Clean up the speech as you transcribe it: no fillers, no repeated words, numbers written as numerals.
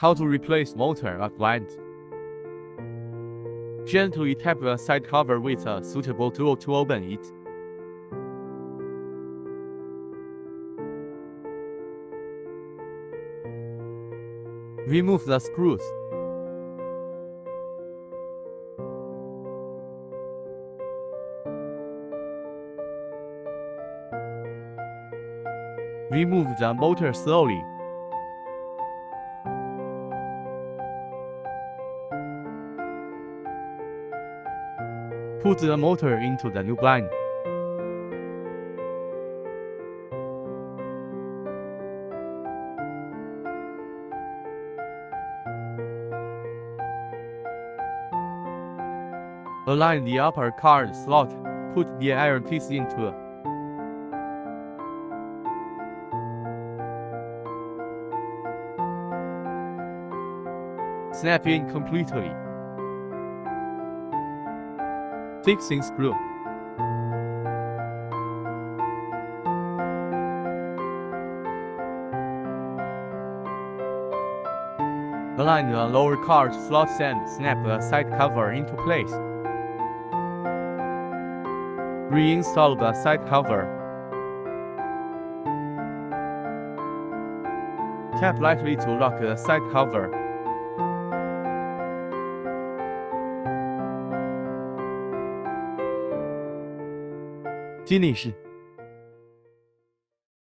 How to replace motor at valance. Gently tap the side cover with a suitable tool to open it. Remove the screws. Remove the motor slowly. Put the motor into the new blind. Align the upper card slot. Put the iron piece into. Snap in completely. Fixing screw. Align the lower card slots and snap the side cover into place. Reinstall the side cover. Tap lightly to lock the side cover. Finish.